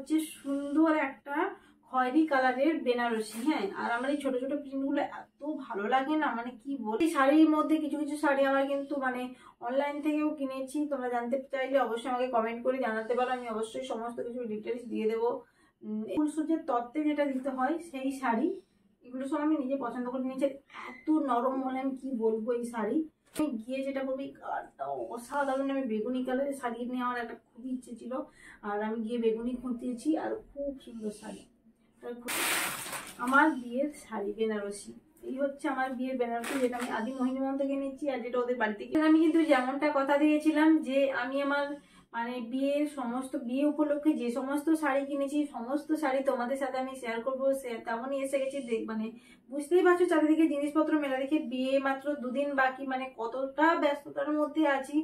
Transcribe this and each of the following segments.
হচ্ছে সুন্দর একটা খয়েরি কালারের বেনারসি। হ্যাঁ, আর আমার এই ছোট ছোট প্রিন্টগুলো এত ভালো লাগে না, মানে কি বলি। শাড়ির মধ্যে কিছু কিছু শাড়ি আমার কিন্তু মানে অনলাইন থেকেও কিনেছি, তোমরা জানতে চাইলে অবশ্যই আমাকে কমেন্ট করে জানাতে পারো, আমি অবশ্যই সমস্ত কিছু ডিটেলস দিয়ে দেবো। ফুলসজ্জার তত্ত্বে যেটা দিতে হয় সেই শাড়ি, এগুলো সব আমি নিজে পছন্দ করে নিয়েছি। এত নরম, মানে আমি কি বলবো এই শাড়ি। আমি গিয়ে যেটা করবো, এই কালারটা অসাধারণ। আমি বেগুনি কালারের শাড়ি নিয়ে আমার একটা খুবই ইচ্ছে ছিল, আর আমি গিয়ে বেগুনি খুঁজতেছি, আর খুব সুন্দর শাড়ি। আমার বিয়ের শাড়ি বেনারসি, এই হচ্ছে আমার বিয়ের বেনারসি, যেটা আমি আদি মোহিনীমোহন থেকে নিচ্ছি, আর যেটা ওদের বাড়ি থেকে। আমি কিন্তু যেমনটা কথা দিয়েছিলাম যে আমি আমার মানে বিয়ের সমস্ত বিয়ে উপলক্ষে যে সমস্ত শাড়ি কিনেছি, সমস্ত শাড়ি তোমাদের সাথে আমি শেয়ার করবো, তেমনই এসে গেছি। মানে বুঝতেই পারছো চারিদিকে জিনিসপত্র মেলা দেখে, বিয়ে মাত্র দুদিন বাকি, মানে কতটা ব্যস্ততার মধ্যে আছি।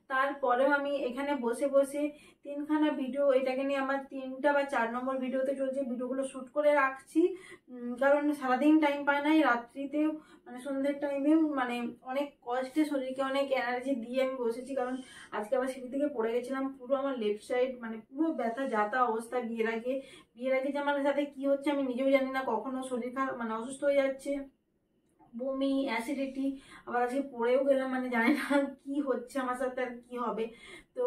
তারপরেও আমি এখানে বসে বসে তিনখানা ভিডিও, এটাকে নিয়ে আমার 3টা বা 4 নম্বর ভিডিওতে চলছে, ভিডিওগুলো শ্যুট করে রাখছি। কারণ সারাদিন টাইম পায় নাই, রাত্রিতেও মানে সন্ধ্যের টাইমেও মানে অনেক কষ্টে শরীরকে অনেক এনার্জি দিয়ে আমি বসেছি। কারণ আজকে আবার সিঁড়ি থেকে পড়ে গেছিলাম, পুরো আমার লেফট সাইড মানে পুরো ব্যথা যাতা অবস্থা। বিয়ের আগে যে আমার সাথে কি হচ্ছে আমি নিজেও জানি না, কখনো শরীর খারাপ মানে অসুস্থ হয়ে যাচ্ছে, বমি, অ্যাসিডিটি, আবার আজকে পড়েও গেলাম, মানে জানি না কি হচ্ছে আমার সাথে আর কি হবে। তো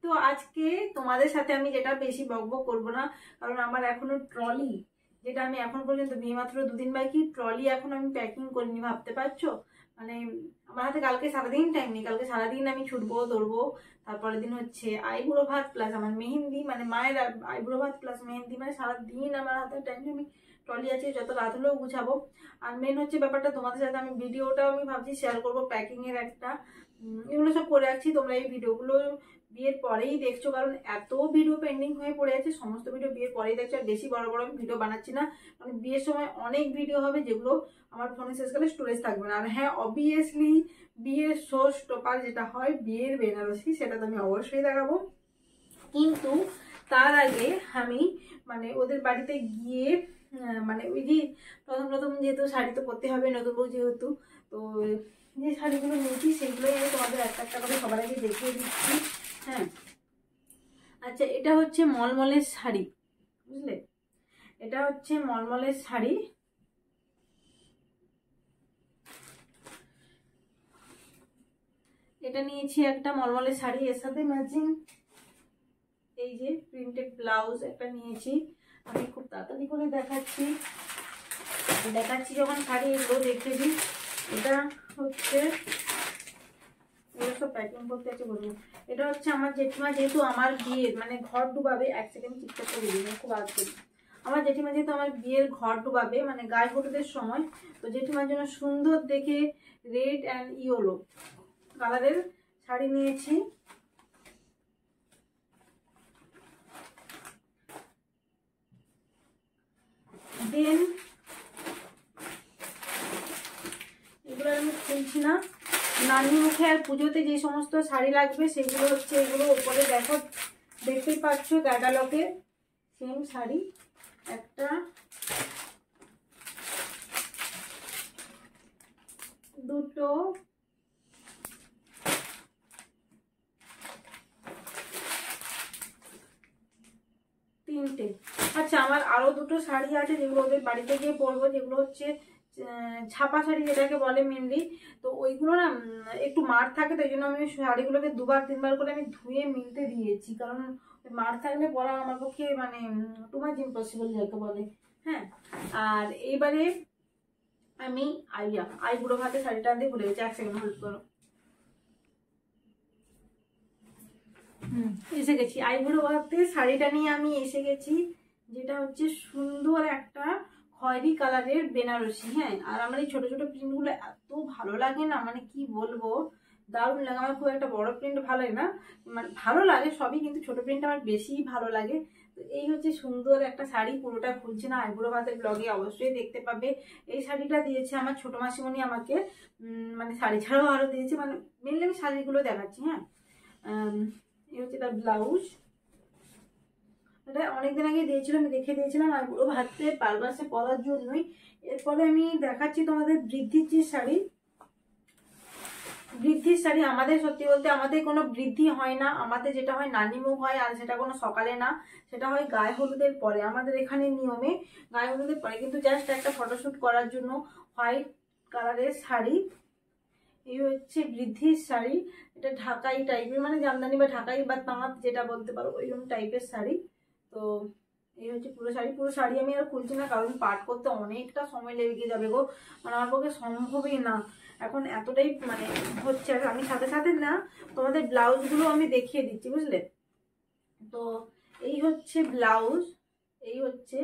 তো আজকে তোমাদের সাথে আমি যেটা বেশি বকবক করবো না, কারণ আমার এখনো ট্রলি, যেটা আমি এখন পর্যন্ত বিয়ে মাত্র 2 দিন বাকি, ট্রলি এখন আমি প্যাকিং করিনি, ভাবতে পারছো। মানে আমার হাতে কালকে সারাদিন টাইম নেই, কালকে সারাদিন আমি ছুটবো দৌড়বো। তারপরের দিন হচ্ছে আইবুড়ো ভাত প্লাস আমার মেহেন্দি, মানে মায়ের আইবুড়ো ভাত প্লাস মেহেন্দি, মানে সারাদিন আমার হাতে টাইম নেই। আমি ট্রলি আছে, যত রাত হলেও গুছাবো। আর মেন হচ্ছে ব্যাপারটা, তোমাদের সাথে আমি ভিডিওটাও আমি ভাবছি শেয়ার করবো প্যাকিং এর একটা। এগুলো সব করে রাখছি, তোমরা এই ভিডিওগুলো বিয়ের পরেই দেখছো, কারণ এত ভিডিও পেন্ডিং হয়ে পড়ে আছে, সমস্ত ভিডিও বিয়ের পরেই দেখছো। আর বেশি বড় বড় আমি ভিডিও বানাচ্ছি না, কারণ বিয়ের সময় অনেক ভিডিও হবে যেগুলো আমার ফোনে শেষকালে স্টোরেজ থাকবে না। আর হ্যাঁ, অবভিয়াসলি বিয়ের শো স্টপার যেটা হয় বিয়ের বেনারসি, সেটা তো আমি অবশ্যই দেখাবো। কিন্তু তার আগে আমি মানে ওদের বাড়িতে গিয়ে মানে ওই যে প্রথম যেহেতু শাড়ি তো পরতে হবে, নতুন বউ যেহেতু, তো যে শাড়িগুলো নিয়েছি সেগুলোই আমি তোমাদের একটা একটা করে সবার আগে দেখিয়ে দিচ্ছি। হ্যাঁ, আচ্ছা, এটা হচ্ছে মলমলের শাড়ি, বুঝলে, এটা হচ্ছে মলমলের শাড়ি। এটা নিয়েছি একটা মলমলের শাড়ি, এর সাথে ম্যাচিং এই যে প্রিন্টেড ব্লাউজ একটা নিয়েছি। আমি খুব তাড়াতাড়ি করে দেখাচ্ছি যখন শাড়ি এগুলো দেখে দিই। এটা হচ্ছে, এগুলো সব প্যাকিং করতে আছে বলবো। এটা হচ্ছে আমার জেঠিমা, যেহেতু আমার বিয়ের মানে ঘর ডুবাবে, 1 সেকেন্ড ঠিকঠাক করে দিই, খুব আজ করি। আমার জেঠিমা যেহেতু আমার বিয়ের ঘর ডুবাবে মানে গায়ে হলুদের সময়, তো জেঠিমার জন্য সুন্দর দেখে রেড অ্যান্ড ইয়েলো কালারের শাড়ি নিয়েছি। দেন এগুলো আমি খুলছি না, নানি মুখে আর পুজোতে যে সমস্ত শাড়ি লাগবে সেগুলো হচ্ছে এগুলো। উপরে দেখো, দেখতেই পাচ্ছ ক্যাটালগে সেম শাড়ি একটা, দুটো, তিনটে। আচ্ছা, আমার আরো দুটো শাড়ি আছে যেগুলো ওদের বাড়িতে গিয়ে পরবো, যেগুলো হচ্ছে ছাপা শাড়ি যেটাকে বলে মেনলি। তো ওইগুলো না একটু মার থাকে, তো এই জন্য আমি শাড়িগুলোকে 2-3 বার করে আমি ধুয়ে মিলতে দিয়েছি, কারণ মার থাকলে পরা আমার পক্ষে মানে টু মাচ ইম্পসিবল যাকে বলে। হ্যাঁ, আর এইবারে আমি আইবুড়ো ভাতে শাড়িটা আনতে ভুলে গেছি, 1 সেকেন্ড হোল্ড করো। এসে গেছি, আইবুড়ো ভাতে শাড়িটা নিয়ে আমি এসে গেছি, যেটা হচ্ছে সুন্দর একটা খয়েরি কালারের বেনারসি। হ্যাঁ, আর আমার এই ছোট ছোট প্রিন্টগুলো এত ভালো লাগে না, মানে কি বলবো, দারুণ লাগে। আমার খুব একটা বড় প্রিন্ট ভালো লাগে না, মানে ভালো লাগে সবই, কিন্তু ছোট প্রিন্ট আমার বেশি ভালো লাগে। তো এই হচ্ছে সুন্দর একটা শাড়ি, পুরোটা খুলছে না, আইবুড়ো ভাতের ব্লগে অবশ্যই দেখতে পাবে। এই শাড়িটা দিয়েছে আমার ছোট মাসিমণি আমাকে, মানে শাড়ি ছাড়াও আরো দিয়েছে, মানে মেনলি আমি শাড়িগুলো দেখাচ্ছি। হ্যাঁ, এই হচ্ছে তার ব্লাউজ, এটা অনেকদিন আগে দিয়েছিল, আমি রেখে দিয়েছিলাম আর পুরো ভাতে পারপাসে পরার জন্যই। এরপরে আমি দেখাচ্ছি তোমাদের বৃদ্ধির যে শাড়ি, বৃদ্ধির শাড়ি আমাদের সত্যি বলতে আমাদের কোনো বৃদ্ধি হয় না, আমাদের যেটা হয় নানিমুখ হয়, আর সেটা কোনো সকালে না, সেটা হয় গায়ে হলুদের পরে। আমাদের এখানে নিয়মে গায়ে হলুদের পরে, কিন্তু জাস্ট একটা ফটোশ্যুট করার জন্য হোয়াইট কালারের শাড়ি। এই হচ্ছে বৃদ্ধির শাড়ি, এটা ঢাকাই টাইপের, মানে জামদানি বা ঢাকাই বা তাঁত যেটা বলতে পারো ওইরকম টাইপের শাড়ি। তো এই হচ্ছে পুরো শাড়ি। পুরো শাড়ি আমি আর খুলছি না, কারণ পাট করতে অনেকটা সময় লেগে যাবে গো, মানে আমার পক্ষে সম্ভবই না এখন এতটাই মানে হচ্ছে। আর আমি সাথে সাথে না তোমাদের ব্লাউজগুলো আমি দেখিয়ে দিচ্ছি, বুঝলে। তো এই হচ্ছে ব্লাউজ, এই হচ্ছে।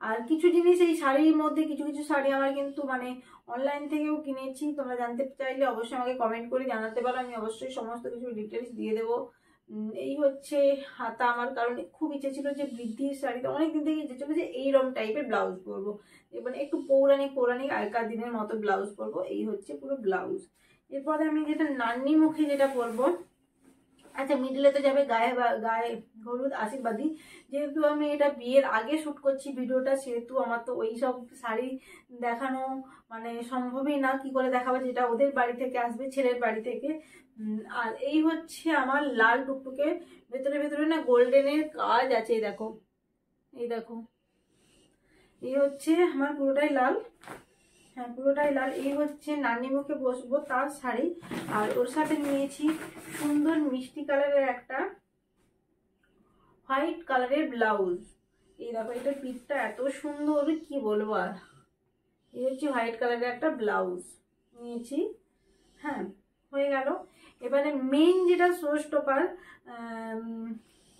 আর কিছু জিনিস এই শাড়ির মধ্যে, কিছু কিছু শাড়ি আমার কিন্তু মানে অনলাইন থেকেও কিনেছি। তোমরা জানতে চাইলে অবশ্যই আমাকে কমেন্ট করে জানাতে পারো, আমি অবশ্যই সমস্ত কিছু ডিটেলস দিয়ে দেবো। এই হচ্ছে হাতা আমার, কারণ খুব ইচ্ছে ছিল যে বৃদ্ধির শাড়িতে অনেকদিন থেকে ইচ্ছে ছিল যে এইরকম টাইপের ব্লাউজ পরবো, মানে একটু পৌরাণিক পৌরাণিক আগেকার দিনের মতো ব্লাউজ পরবো। এই হচ্ছে পুরো ব্লাউজ। এরপরে আমি যেটা নান্নি মুখে যেটা পরবো, আচ্ছা মিডিলে তো যাবে গায়ে গায়ে হলুদ আশীর্বাদী। যেহেতু আমি এটা বিয়ের আগে শ্যুট করছি ভিডিওটা, সেহেতু আমার তো ওই সব শাড়ি দেখানো মানে সম্ভবই না। কি করে দেখাবো, যেটা ওদের বাড়ি থেকে আসবে, ছেলের বাড়ি থেকে। আর এই হচ্ছে আমার লাল টুকটুকে, ভেতরে ভেতরে না গোল্ডেনের কাজ আছে, এই দেখো, এই দেখো, এই হচ্ছে আমার পুরোটাই লাল। হ্যাঁ পুরোটাই লাল। এই হচ্ছে নানি মুখে বসবো তার শাড়ি। আর ওর সাথে নিয়েছি সুন্দর মিষ্টি কালারের একটা হোয়াইট কালারের ব্লাউজ। এই দেখো, এটার পিঠটা এত সুন্দর কি বলবো আর। এই হচ্ছে হোয়াইট কালারের একটা ব্লাউজ নিয়েছি। হ্যাঁ হয়ে গেল। এবারে মেইন যেটা শো স্টপার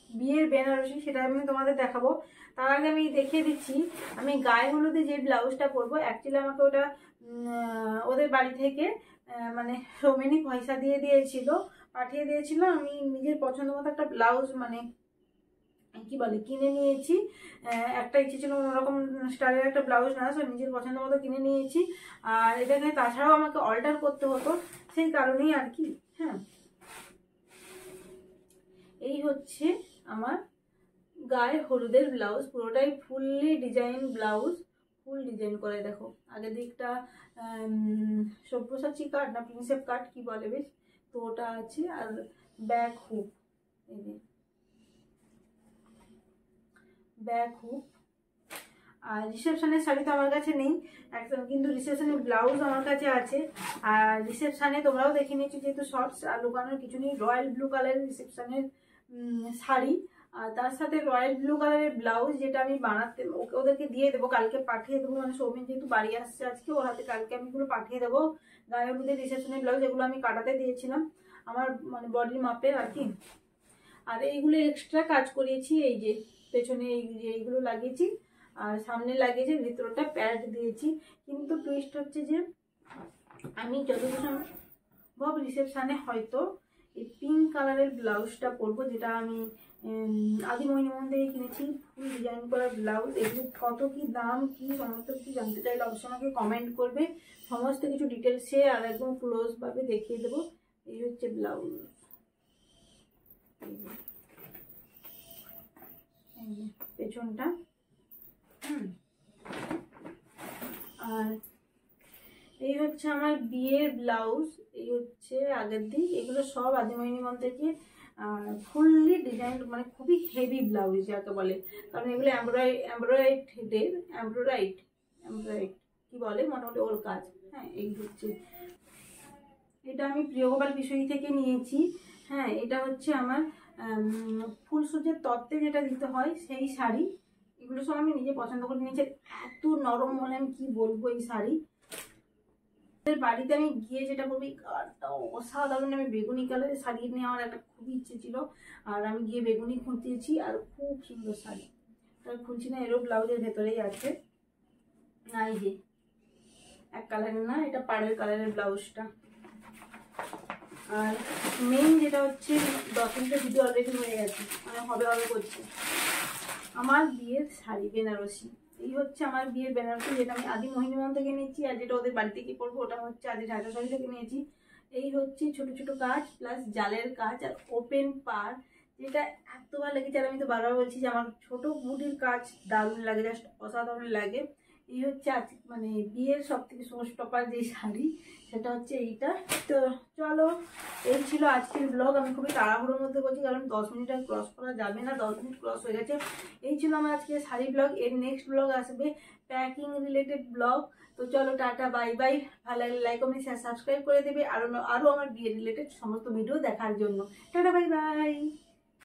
বিয়ের বেনারসি, সেটা আমি তোমাদের দেখাবো। তার আগে আমি দেখিয়ে দিচ্ছি আমি গায়ে হলুদে যে ব্লাউজটা পরবো। অ্যাকচুয়ালি আমাকে ওটা ওদের বাড়ি থেকে মানে সৌমেনি পয়সা দিয়ে দিয়েছিল, পাঠিয়ে দিয়েছিল। আমি নিজের পছন্দ মতো একটা ব্লাউজ মানে কি বলে কিনে নিয়েছি। একটা ইচ্ছে ছিল অন্যরকম স্টাইলের একটা ব্লাউজ না, সব নিজের পছন্দ মতো কিনে নিয়েছি। আর এটাকে তাছাড়াও আমাকে অল্টার করতে হতো, সেই কারণেই আর কি। হ্যাঁ এই হচ্ছে আমার গায়ে হলুদের ব্লাউজ, পুরোটাই ফুললি ডিজাইন ব্লাউজ, ফুল ডিজাইন করে। দেখো আগের দিকটা সব্যসাচী কাট না প্রিন্সেপ কাট কি বলে বেশ, তো ওটা আছে। আর ব্যাক হুক, এই যে ব্যাক হুক। আর রিসেপশনের শাড়ি তো আমার কাছে নেই একদম, কিন্তু রিসেপশনের ব্লাউজ আমার কাছে আছে। আর রিসেপশনে তোমরাও দেখে নিয়েছো যেহেতু শর্টস, আর লুকানোর কিছু নেই। রয়্যাল ব্লু কালারের রিসেপশনের শাড়ি, আর তার সাথে রয়্যাল ব্লু কালারের ব্লাউজ, যেটা আমি বানাতে ওদেরকে দিয়ে দেবো, কালকে পাঠিয়ে দেবো। মানে সৌমিন যেহেতু বাড়ি আসছে আজকে, ওর হাতে কালকে আমি এগুলো পাঠিয়ে দেবো। গায়ে হলুদের রিসেপশনের ব্লাউজ, এগুলো আমি কাটাতে দিয়েছিলাম আমার মানে বডির মাপের আর কি। আর এইগুলো এক্সট্রা কাজ করিয়েছি, এই যে পেছনে এই যে এইগুলো লাগিয়েছি, আর সামনে লাগিয়েছি, ভিতরটা প্যাড দিয়েছি। কিন্তু টুইস্ট হচ্ছে যে আমি যতদূর সম্ভব রিসেপশানে হয়তো এই পিঙ্ক কালারের ব্লাউজটা পরবো, যেটা আমি আদিমোহিনী মোহন থেকে কিনেছি, ফুল ডিজাইন করা ব্লাউজ। এগুলো কত কি দাম কি সমস্ত কিছু জানতে চাইলে অবশ্যই আমাকে কমেন্ট করবে, সমস্ত কিছু ডিটেলসে আর একদম ক্লোজ ভাবে দেখিয়ে দেবো। এই হচ্ছে ব্লাউজ, পেছনটা। আর এই হচ্ছে আমার বিয়ের ব্লাউজ, এই হচ্ছে আগের দিক। এগুলো সব আদিমোহিনী মোহন থেকে ফুললি ডিজাইন, মানে খুবই হেভি ব্লাউজ যাকে বলে, কারণ এগুলো এমব্রয়ডারি কি বলে মোটামুটি ওর কাজ। হ্যাঁ এই হচ্ছে, এটা আমি প্রিয়গোপাল বিষয়ী থেকে নিয়েছি। হ্যাঁ এটা হচ্ছে আমার ফুলসজ্জার তত্ত্বে যেটা দিতে হয় সেই শাড়ি। এগুলো সব আমি নিজে পছন্দ করে নিয়েছি। এত নরম বলে আমি কি বলবো এই শাড়ি। বাড়িতে আমি গিয়ে যেটা করবো, এই কালারটা অসাধারণ। আমি বেগুনি কালারের শাড়ি নিয়ে আমার একটা খুবই ইচ্ছে ছিল, আর আমি গিয়ে বেগুনি খুঁজতেছি, আর খুব সুন্দর শাড়ি। তাই খুঁজছি না, এরও ব্লাউজের ভেতরেই আছে। না এই যে এক কালারের না, এটা পাড়ের কালারের ব্লাউজটা। আর মেইন যেটা হচ্ছে 10 মিনিটের ভিডিও অলরেডি হয়ে গেছে, মানে হবে করছি আমার বিয়ের শাড়ি বেনারসি। এই হচ্ছে আমার বিয়ের বেনারসি, যেটা আমি আদি মোহিনী মোহন থেকে নিয়েছি, আর যেটা ওদের বাড়িতে কি পরবো ওটা হচ্ছে আদি ঢাকা শাড়ি থেকে নিয়েছি। এই হচ্ছে ছোট ছোট কাজ প্লাস জালের কাজ আর ওপেন পার, যেটা এত ভালো লেগেছে। আর আমি তো বারবার বলছি যে আমার ছোট বুটির কাজ দারুণ লাগে, জাস্ট অসাধারণ লাগে। এই হচ্ছে আজ মানে বিয়ের সব থেকে শো স্টপার যে শাড়ি, সেটা হচ্ছে এইটা। তো চলো, এই ছিল আজকের ব্লগ। আমি খুবই তাড়াহুড়োর মধ্যে করছি, কারণ 10 মিনিট আর ক্রস করা যাবে না, 10 মিনিট ক্রস হয়ে গেছে। এই ছিল আমার আজকে শাড়ি ব্লগ। এর নেক্সট ব্লগ আসবে প্যাকিং রিলেটেড ব্লগ। তো চলো, টাটা, বাই বাই। ভালো লাগলে লাইক, কমেন্ট, শেয়ার, সাবস্ক্রাইব করে দেবে আরও আমার বিয়ে রিলেটেড সমস্ত ভিডিও দেখার জন্য। Tata, bye bye.